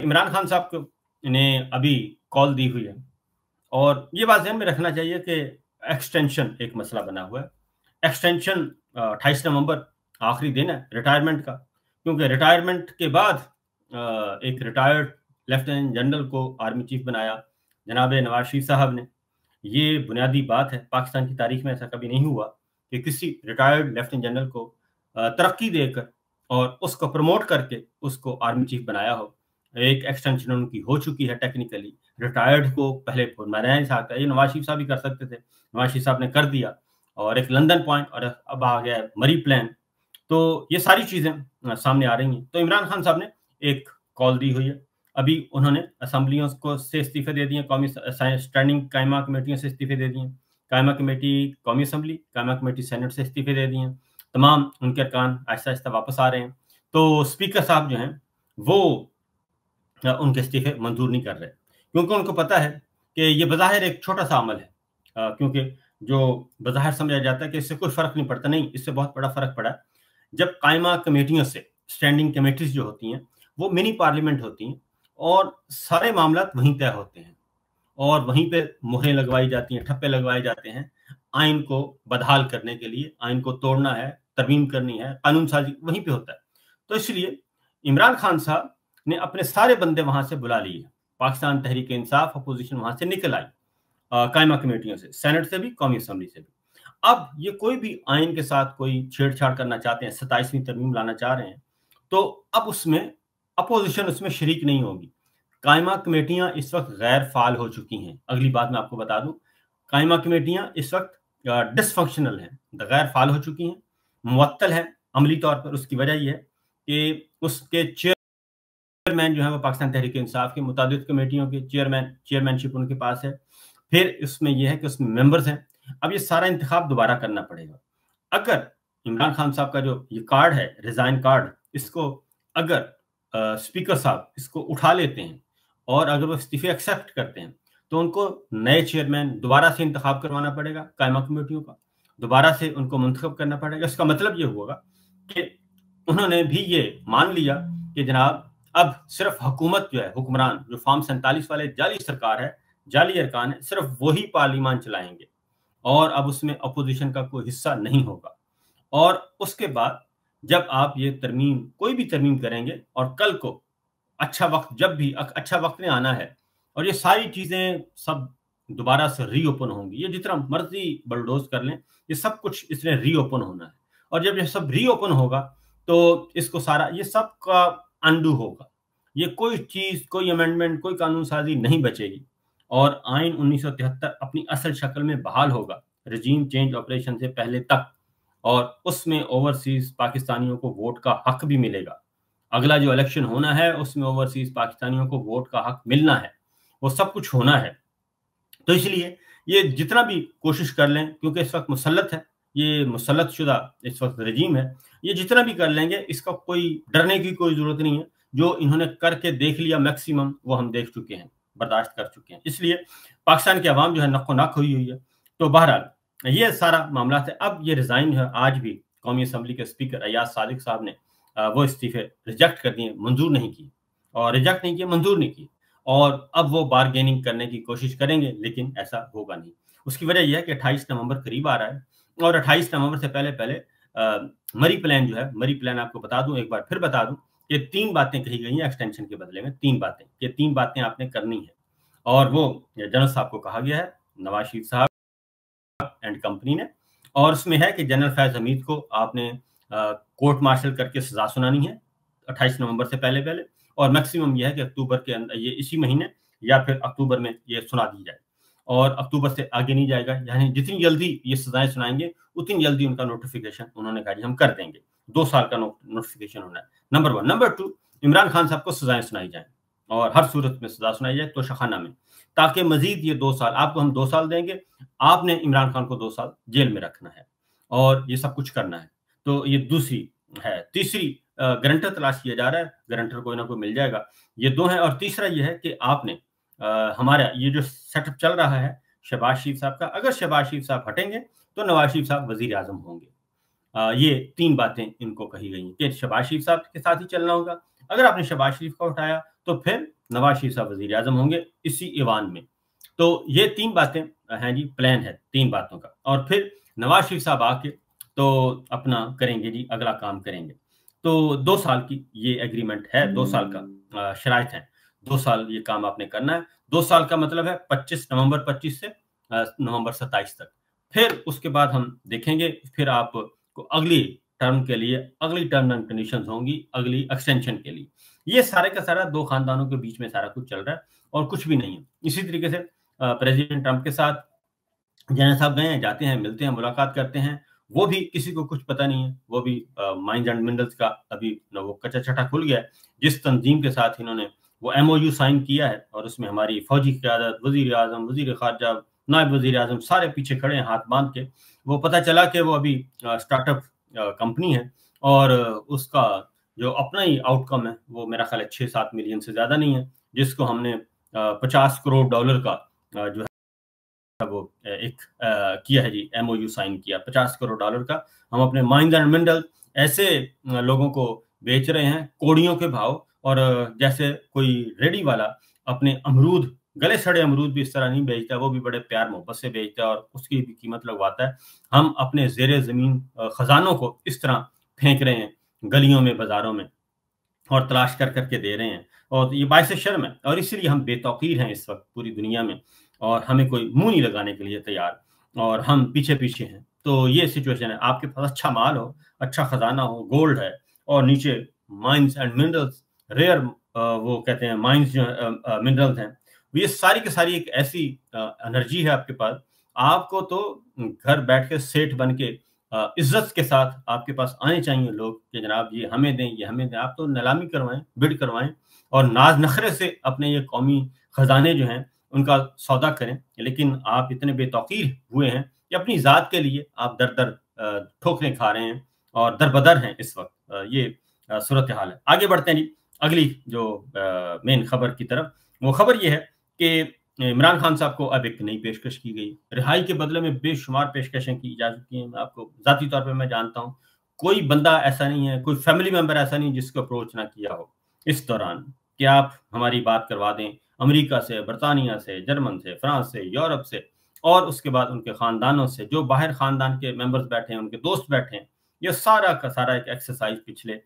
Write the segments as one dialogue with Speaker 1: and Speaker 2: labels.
Speaker 1: इमरान खान साहब को ने अभी कॉल दी हुई है और ये बात ध्यान में रखना चाहिए कि एक्सटेंशन एक मसला बना हुआ है। एक्सटेंशन 28 नवंबर आखिरी दिन है रिटायरमेंट का, क्योंकि रिटायरमेंट के बाद एक रिटायर्ड लेफ्टिनेंट जनरल को आर्मी चीफ बनाया जनाब नवाज शरीफ साहब ने। ये बुनियादी बात है, पाकिस्तान की तारीख में ऐसा कभी नहीं हुआ कि किसी रिटायर्ड लेफ्टिनेंट जनरल को तरक्की देकर और उसको प्रमोट करके उसको आर्मी चीफ बनाया हो। एक एक्सटेंशन उनकी हो चुकी है टेक्निकली। रिटायर्ड को पहले बनाया नहीं सकता, ये नवाज शरीफ साहब भी कर सकते थे, नवाज शरीफ साहब ने कर दिया। और एक लंदन पॉइंट और अब आ गया मरी प्लान। तो ये सारी चीजें सामने आ रही हैं। तो इमरान खान साहब ने एक कॉल दी हुई है। अभी उन्होंने असेंबलियों को से इस्तीफे दे दिए, कौमी स्टैंडिंग कायमा कमेटियों से इस्तीफे दे दिए। कायमा कमेटी कौमी असम्बली, कायमा कमेटी सेनेट से इस्तीफे दे दिए। तमाम उनके अरकान आहिस्ता आहिस्ता वापस आ रहे हैं। तो स्पीकर साहब जो हैं वो उनके इस्तीफे मंजूर नहीं कर रहे, क्योंकि उनको पता है कि ये बज़ाहिर एक छोटा सा अमल है, क्योंकि जो बज़ाहिर समझा जाता है कि इससे कोई फ़र्क नहीं पड़ता, नहीं, इससे बहुत बड़ा फ़र्क पड़ा। जब कायमा कमेटियों से स्टैंडिंग कमेटीज़ जो होती हैं वो मिनी पार्लियामेंट होती हैं और सारे मामलात वहीं तय होते हैं और वहीं पे मुहरें लगवाई जाती हैं, ठप्पे लगवाए जाते हैं। आइन को बदहाल करने के लिए, आइन को तोड़ना है, तरमीम करनी है, कानून साजी वहीं पे होता है। तो इसलिए इमरान खान साहब ने अपने सारे बंदे वहां से बुला लिए। पाकिस्तान तहरीक इंसाफ अपोजिशन वहां से निकल आई, कायमा कमेटियों से, सेनेट से भी, कौमी असम्बली से भी। अब ये कोई भी आइन के साथ कोई छेड़छाड़ करना चाहते हैं, 27वीं तरमीम लाना चाह रहे हैं, तो अब उसमें अपोजिशन उसमें शरीक नहीं होगी। कायमा कमेटियां इस वक्त गैर फाल हो चुकी हैं। अगली बात मैं आपको बता दूं, कायमा कमेटियां इस वक्त डिसफंक्शनल हैं, गैर फाल हो चुकी हैं, मुअत्तल हैं अमली तौर पर। उसकी वजह यह है कि उसके चेयरमैन जो है वो पाकिस्तान तहरीक इंसाफ के मुताबिक कमेटियों के चेयरमैनशिप उनके पास है। फिर इसमें यह है कि उसमें मेंबर्स हैं। अब ये सारा इंतखाब दोबारा करना पड़ेगा। अगर इमरान खान साहब का जो ये कार्ड है, रिजाइन कार्ड, इसको अगर स्पीकर साहब इसको उठा लेते हैं और अगर वो इस्तीफे एक्सेप्ट करते हैं, तो उनको नए चेयरमैन दोबारा से इंतखाब करवाना पड़ेगा, कायमा कमेटियों का दोबारा से उनको मुंतखब करना पड़ेगा। इसका मतलब ये होगा कि उन्होंने भी ये मान लिया कि जनाब अब सिर्फ हुकूमत जो है, हुक्मरान जो फॉर्म 47 वाले जाली सरकार है, जाली अरकान है, सिर्फ वही पार्लियामान चलाएंगे और अब उसमें अपोजिशन का कोई हिस्सा नहीं होगा। और उसके बाद जब आप ये तरमीम, कोई भी तरमीम करेंगे और कल को अच्छा वक्त, जब भी अच्छा वक्त ने आना है और ये सारी चीजें सब दोबारा से रीओपन होंगी। ये जितना मर्जी बलडोज कर लें, ये सब कुछ इसने रीओपन होना है। और जब ये सब रीओपन होगा तो इसको सारा ये सब का अनडू होगा। ये कोई चीज, कोई अमेंडमेंट, कोई कानून साजी नहीं बचेगी और आइन 1973 अपनी असल शक्ल में बहाल होगा रजीम चेंज ऑपरेशन से पहले तक। और उसमें ओवरसीज पाकिस्तानियों को वोट का हक भी मिलेगा। अगला जो इलेक्शन होना है उसमें ओवरसीज पाकिस्तानियों को वोट का हक मिलना है, वो सब कुछ होना है। तो इसलिए ये जितना भी कोशिश कर लें, क्योंकि इस वक्त मुसल्लत है, ये मुसल्लत शुदा इस वक्त रजीम है, ये जितना भी कर लेंगे इसका कोई डरने की कोई जरूरत नहीं है। जो इन्होंने करके देख लिया मैक्सिमम, वो हम देख चुके हैं, बर्दाश्त कर चुके हैं। इसलिए पाकिस्तान की आवाम जो है नक्को नाक हुई हुई है। तो बहरहाल ये सारा मामला है। अब ये रिजाइन है, आज भी कौमी असम्बली के स्पीकर अयाज सादिक साहब ने वो इस्तीफे रिजेक्ट कर दिए, मंजूर नहीं किए, और रिजेक्ट नहीं किए, मंजूर नहीं किए। और अब वो बारगेनिंग करने की कोशिश करेंगे, लेकिन ऐसा होगा नहीं। उसकी वजह यह है कि 28 नवंबर करीब आ रहा है और 28 नवंबर से पहले पहले मरी प्लान जो है, मरी प्लान आपको बता दूं, एक बार फिर बता दूं कि 3 बातें कही गई हैं एक्सटेंशन के बदले में। 3 बातें, ये 3 बातें आपने करनी है और वो जनरल साहब को कहा गया है, नवाज शरीफ साहब एंड कंपनी ने। और उसमें है कि जनरल फैज हमीद को आपने कोर्ट मार्शल करके सजा सुनानी है 28 नवंबर से पहले पहले, और मैक्सिमम यह है कि अक्टूबर के अंदर, ये इसी महीने या फिर अक्टूबर में ये सुना दी जाए और अक्टूबर से आगे नहीं जाएगा। यानी जितनी जल्दी ये सजाएं सुनाएंगे उतनी जल्दी उनका नोटिफिकेशन, उन्होंने कहा हम कर देंगे। 2 साल का नोटिफिकेशन होना है, नंबर 1। नंबर 2, इमरान खान साहब को सजाएं सुनाई जाए और हर सूरत में सजा सुनाई जाए तोशाखाना में, ताकि मजीद ये 2 साल, आपको हम 2 साल देंगे, आपने इमरान खान को 2 साल जेल में रखना है और ये सब कुछ करना है। तो ये दूसरी है। तीसरी, गारंटर तलाश किया जा रहा है, गारंटर कोई ना कोई मिल जाएगा। ये 2 है। और तीसरा ये है कि आपने हमारा ये जो सेटअप चल रहा है शहबाज शरीफ साहब का, अगर शहबाज शरीफ साहब हटेंगे तो नवाज शरीफ साहब वजीर आजम होंगे। ये 3 बातें इनको कही गई हैं कि शहबाज शरीफ साहब के साथ ही चलना होगा। अगर आपने शहबाज शरीफ को उठाया तो फिर नवाज शरीफ साहब वजीर आजम होंगे इसी ईवान में। तो ये 3 बातें हैं जी, प्लान है 3 बातों का। और फिर नवाज शरीफ साहब आके तो अपना करेंगे जी, अगला काम करेंगे। तो 2 साल की ये एग्रीमेंट है, 2 साल का शराइत है। 2 साल ये काम आपने करना है। 2 साल का मतलब है 25 नवंबर 25 से नवंबर 27 तक। फिर उसके बाद हम देखेंगे, फिर आपको अगली टर्म के लिए अगली टर्म एंड कंडीशंस होंगी, अगली एक्सटेंशन के लिए। ये सारे का सारा 2 खानदानों के बीच में सारा कुछ चल रहा है और कुछ भी नहीं है। इसी तरीके से प्रेसिडेंट ट्रंप के साथ जैन साहब गए हैं, जाते हैं, मिलते हैं, मुलाकात करते हैं। वो भी किसी को कुछ पता नहीं है। वो भी माइंस एंड मिनरल्स का अभी न वो कच्चा-छठा खुल गया है। जिस तंजीम के साथ इन्होंने वो एमओयू साइन किया है और उसमें हमारी फौजी क़यादत, वज़ीर-ए-आज़म, वज़ीर-ए-ख़ारजा, नायब वज़ीर-ए-आज़म सारे पीछे खड़े हैं हाथ बाँध के। वो पता चला कि वो अभी स्टार्टअप कंपनी है और उसका जो अपना ही आउटकम है वो मेरा ख़्याल है 6-7 मिलियन से ज़्यादा नहीं है, जिसको हमने $50 करोड़ का जो वो एक किया है जी, एमओयू साइन किया $50 करोड़ का। हम अपने माइंस एंड मिनरल ऐसे लोगों को बेच रहे हैं कौड़ियों के भाव, और जैसे कोई रेडी वाला अपने अमरूद, गले सड़े अमरूद भी इस तरह नहीं बेचता, वो भी बड़े प्यार मोहब्बत से बेचता है और उसकी भी कीमत लगवाता है। हम अपने ज़ेरे ज़मीन खजानों को इस तरह फेंक रहे हैं गलियों में, बाजारों में, और तलाश कर करके दे रहे हैं, और ये बाइस शर्म है। और इसीलिए हम बेतौकीर हैं इस वक्त पूरी दुनिया में, और हमें कोई मुंह नहीं लगाने के लिए तैयार, और हम पीछे पीछे हैं। तो ये सिचुएशन है। आपके पास अच्छा माल हो, अच्छा खजाना हो, गोल्ड है, और नीचे माइंस एंड मिनरल्स, रेयर वो कहते हैं माइंस जो मिनरल्स हैं, ये सारी की सारी एक ऐसी एनर्जी है आपके पास। आपको तो घर बैठ के सेठ बन के इज्जत के साथ आपके पास आने चाहिए लोग कि जनाब ये हमें दें, ये हमें दें। आप तो नीलामी करवाएं, बिड करवाएं, और नाज नखरे से अपने ये कौमी खजाने जो हैं उनका सौदा करें। लेकिन आप इतने बेतौकीर हुए हैं कि अपनी ज़ात के लिए आप दर-दर ठोकरें खा रहे हैं और दरबदर हैं इस वक्त। ये सूरत हाल है। आगे बढ़ते हैं जी, अगली जो मेन खबर की तरफ। वो खबर ये है कि इमरान खान साहब को अब एक नई पेशकश की गई। रिहाई के बदले में बेशुमार पेशकशें की जा चुकी हैं। आपको ज़ाती तौर पे मैं जानता हूँ, कोई बंदा ऐसा नहीं है, कोई फैमिली मेंबर ऐसा नहीं जिसको अप्रोच ना किया हो इस दौरान कि आप हमारी बात करवा दें अमेरिका से, बर्तानिया से, जर्मन से, फ्रांस से, यूरोप से, और उसके बाद उनके ख़ानदानों से, जो बाहर ख़ानदान के मेंबर्स बैठे हैं, उनके दोस्त बैठे हैं। ये सारा का सारा एक एक्सरसाइज़ पिछले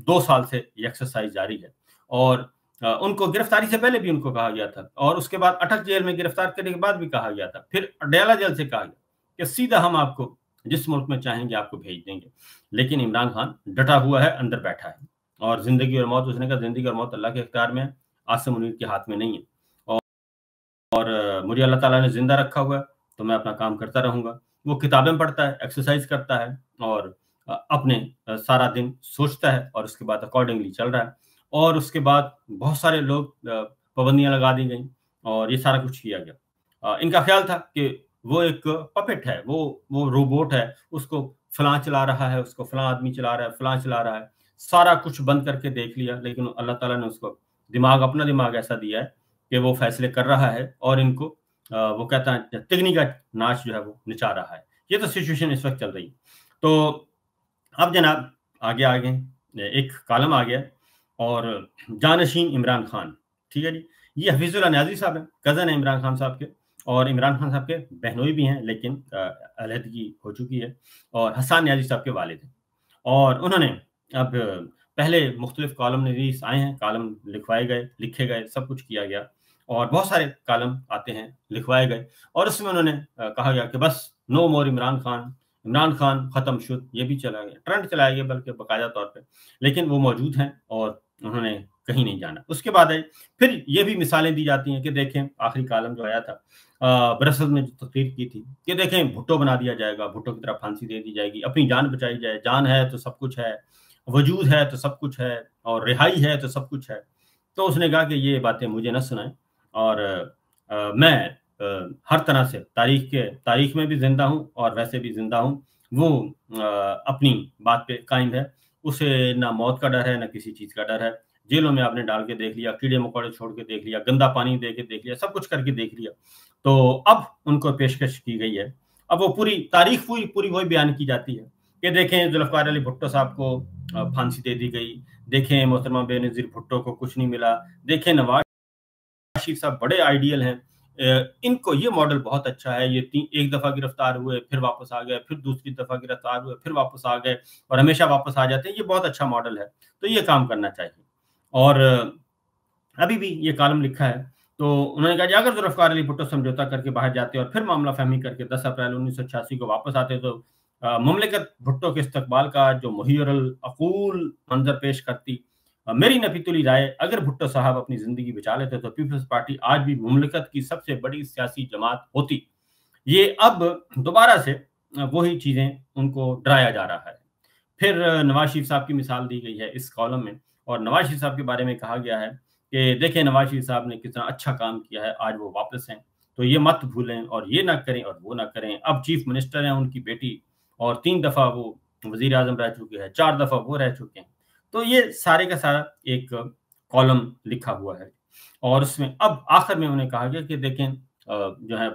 Speaker 1: 2 साल से ये एक्सरसाइज़ जारी है। और उनको गिरफ्तारी से पहले भी उनको कहा गया था, और उसके बाद अटक जेल में गिरफ्तार करने के बाद भी कहा गया था। फिर अडयाला जेल से कहा गया कि सीधा हम आपको जिस मुल्क में चाहेंगे आपको भेज देंगे। लेकिन इमरान खान डटा हुआ है, अंदर बैठा है, और ज़िंदगी और मौत, उसने कहा ज़िंदगी और मौत अल्लाह के इख्तियार में है, आसिम मुनीर के हाथ में नहीं है। और मुझे अल्लाह ताला ने ज़िंदा रखा हुआ है, तो मैं अपना काम करता रहूँगा। वो किताबें पढ़ता है, एक्सरसाइज़ करता है, और अपने सारा दिन सोचता है, और उसके बाद अकॉर्डिंगली चल रहा है। और उसके बाद बहुत सारे लोग पाबंदियाँ लगा दी गईं, और ये सारा कुछ किया गया। इनका ख़्याल था कि वो एक पपेट है, वो रोबोट है, उसको फलाँ चला रहा है, उसको फलाँ आदमी चला रहा है, फलाँ चला रहा है। सारा कुछ बंद करके देख लिया, लेकिन अल्लाह ताला ने उसको दिमाग, अपना दिमाग ऐसा दिया है कि वो फैसले कर रहा है, और इनको वो कहता है तिगनी का नाच जो है वो नचा रहा है। ये तो सिचुएशन इस वक्त चल रही है। तो अब जनाब आगे एक कॉलम आ गया, और जानशीन इमरान खान, ठीक है जी। ये हफीजुल्लाह न्याज़ी साहब हैं, कज़न है इमरान खान साहब के, और इमरान खान साहब के बहनोई भी हैं, लेकिन अलहदगी हो चुकी है, और हसन न्याज़ी साहब के वालिद हैं। और उन्होंने अब पहले मुख्तलिफ कॉलम नवीस आए हैं, कॉलम लिखवाए गए, लिखे गए, सब कुछ किया गया, और बहुत सारे कॉलम आते हैं, लिखवाए गए, और उसमें उन्होंने कहा गया कि बस नो मोर इमरान खान ख़त्म शुद, ये भी चला गया, ट्रेंड चलाया गया बल्कि बाकायदा तौर पे, लेकिन वो मौजूद हैं और उन्होंने कहीं नहीं जाना। उसके बाद आई फिर ये भी मिसालें दी जाती हैं कि देखें, आखिरी कॉलम जो आया था ब्रसेल्स में जो तकरीर की थी कि देखें भुट्टो बना दिया जाएगा, भुट्टो की तरफ फांसी दे दी जाएगी, अपनी जान बचाई जाए, जान है तो सब कुछ है, वजूद है तो सब कुछ है, और रिहाई है तो सब कुछ है। तो उसने कहा कि ये बातें मुझे न सुनाएं, और मैं हर तरह से तारीख में भी जिंदा हूँ और वैसे भी जिंदा हूँ। वो अपनी बात पे कायम है, उसे ना मौत का डर है, ना किसी चीज़ का डर है। जेलों में आपने डाल के देख लिया, कीड़े मकोड़े छोड़ के देख लिया, गंदा पानी दे के देख लिया, सब कुछ करके देख लिया। तो अब उनको पेशकश की गई है। अब वो पूरी तारीख पूरी वही बयान की जाती है कि देखें जुल्फ़िकार अली भुट्टो साहब को फांसी दे दी गई, देखें मोहतरमा बेनज़ीर भुट्टो को कुछ नहीं मिला, देखें नवाज शरीफ साहब बड़े आइडियल हैं, इनको ये मॉडल बहुत अच्छा है, ये एक दफ़ा गिरफ्तार हुए फिर वापस आ गए, फिर दूसरी दफ़ा गिरफ्तार हुए फिर वापस आ गए और हमेशा वापस आ जाते हैं, ये बहुत अच्छा मॉडल है, तो ये काम करना चाहिए। और अभी भी ये कॉलम लिखा है, तो उन्होंने कहा कि अगर जुल्फ़िकार अली भुट्टो समझौता करके बाहर जाते और फिर मामला फहमी करके 10 अप्रैल 1986 को वापस आते तो मुमलिकत भुट्टो के इस्तकबाल का जो मुहय्यरुल अक़ूल मंज़र पेश करती। मेरी नफीतुली राय, अगर भुट्टो साहब अपनी ज़िंदगी बचा लेते तो पीपल्स पार्टी आज भी मुमलिकत की सबसे बड़ी सियासी जमात होती। ये अब दोबारा से वही चीज़ें उनको डराया जा रहा है। फिर नवाज शरीफ साहब की मिसाल दी गई है इस कॉलम में और नवाज शरीफ साहब के बारे में कहा गया है कि देखिए नवाज शरीफ साहब ने कितना अच्छा काम किया है, आज वो वापस हैं, तो ये मत भूलें और ये ना करें और वो ना करें। अब चीफ मिनिस्टर हैं उनकी बेटी और 3 दफ़ा वो वज़ीर आज़म रह चुके हैं, 4 दफ़ा वो रह चुके हैं। तो ये सारे का सारा एक कॉलम लिखा हुआ है और उसमें अब आखिर में उन्होंने कहा गया कि देखें जो है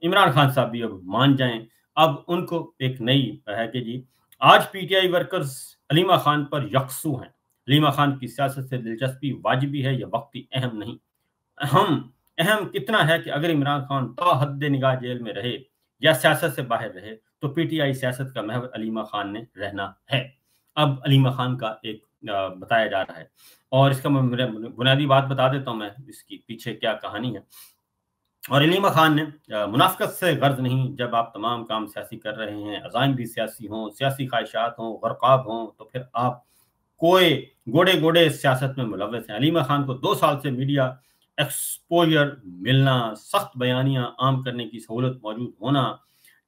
Speaker 1: इमरान खान साहब भी अब मान जाएं, अब उनको एक नई है कि जी आज पीटीआई वर्कर्स अलीमा खान पर यकसू हैं। अलीमा खान की सियासत से दिलचस्पी वाजिबी है या वक्ती अहम नहीं। अहम कितना है कि अगर इमरान खान ता हद निगाह जेल में रहे या सियासत से बाहर रहे तो पीटीआई सियासत का महवर अलीमा खान ने रहना है। अब अलीमा खान का एक बताया जा रहा है और इसका मैं बुनियादी बात बता देता हूँ, मैं इसकी पीछे क्या कहानी है। और अलीमा खान ने मुनाफ़िक़त से गर्ज़ नहीं, जब आप तमाम काम सियासी कर रहे हैं, अज़ाइम भी सियासी हों, सियासी ख्वाहिशात हों, ग़रक़ाब हों, तो फिर आप कोई गोड़े-गोड़े सियासत में मुलव्वस हैं। अलीमा खान को 2 साल से मीडिया एक्सपोज़र मिलना, सख्त बयानियाँ आम करने की सहूलत मौजूद होना,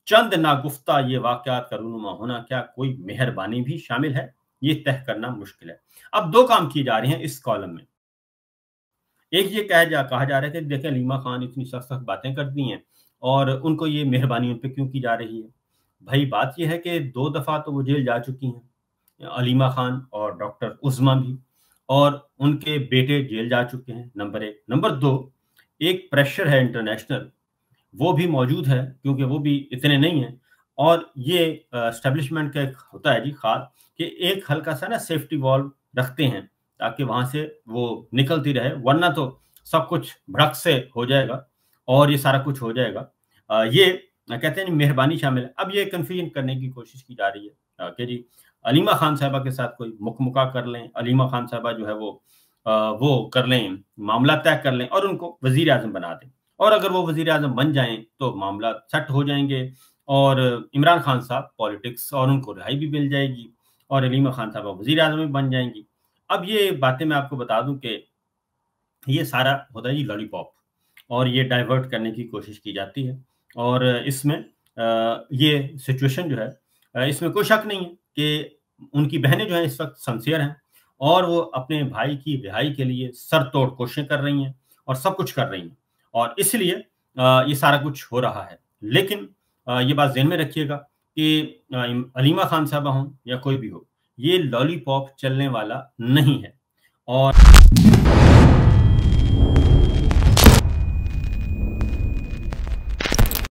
Speaker 1: चंद नागुफ्ता ये वाक़यात का रूनुमा होना, क्या कोई मेहरबानी भी शामिल है? ये तय करना मुश्किल है। अब 2 काम किए जा रहे हैं इस कॉलम में। एक ये कहा जा रहा है कि देखें अलीमा खान इतनी सख्त-सख्त बातें करती हैं और उनको ये मेहरबानी उन पे क्यों की जा रही है? भाई बात ये है कि 2 दफ़ा तो वो जेल जा चुकी हैं, अलीमा खान और डॉक्टर उज़्मा भी, और उनके बेटे जेल जा चुके हैं, नंबर 1। नंबर 2, एक प्रेशर है इंटरनेशनल, वो भी मौजूद है क्योंकि वो भी इतने नहीं हैं और ये एस्टेब्लिशमेंट का एक होता है जी ख़ास कि एक हल्का-सा ना सेफ्टी वॉल्व रखते हैं ताकि वहाँ से वो निकलती रहे, वरना तो सब कुछ भड़क से हो जाएगा और ये सारा कुछ हो जाएगा। ये कहते हैं मेहरबानी शामिल है। अब ये कन्फ्यूजन करने की कोशिश की जा रही है कि जी अलीमा खान साहिबा के साथ कोई मुकमुका कर लें, अलीमा खान साहिबा जो है वो कर लें, मामला तय कर लें और उनको वज़ीर-ए-आज़म बना दें। और अगर वो वज़ीर-ए-आज़म बन जाएँ तो मामला सेट हो जाएँगे और इमरान खान साहब पॉलिटिक्स और उनको रिहाई भी मिल जाएगी और अलीमा खान साहबा वज़ीर-ए-आज़म भी बन जाएँगी। अब ये बातें मैं आपको बता दूँ कि ये सारा होता है जी लॉलीपॉप और ये डाइवर्ट करने की कोशिश की जाती है और इसमें ये सिचुएशन जो है इसमें कोई शक नहीं है कि उनकी बहनें जो हैं इस वक़्त सिंसियर हैं और वो अपने भाई की रिहाई के लिए सर तोड़ कोशिशें कर रही हैं और सब कुछ कर रही हैं और इसलिए ये सारा कुछ हो रहा है। लेकिन ये बात ज़हन में रखिएगा कि अलीमा खान साहबा हों या कोई भी हो, ये लॉलीपॉप चलने वाला नहीं है और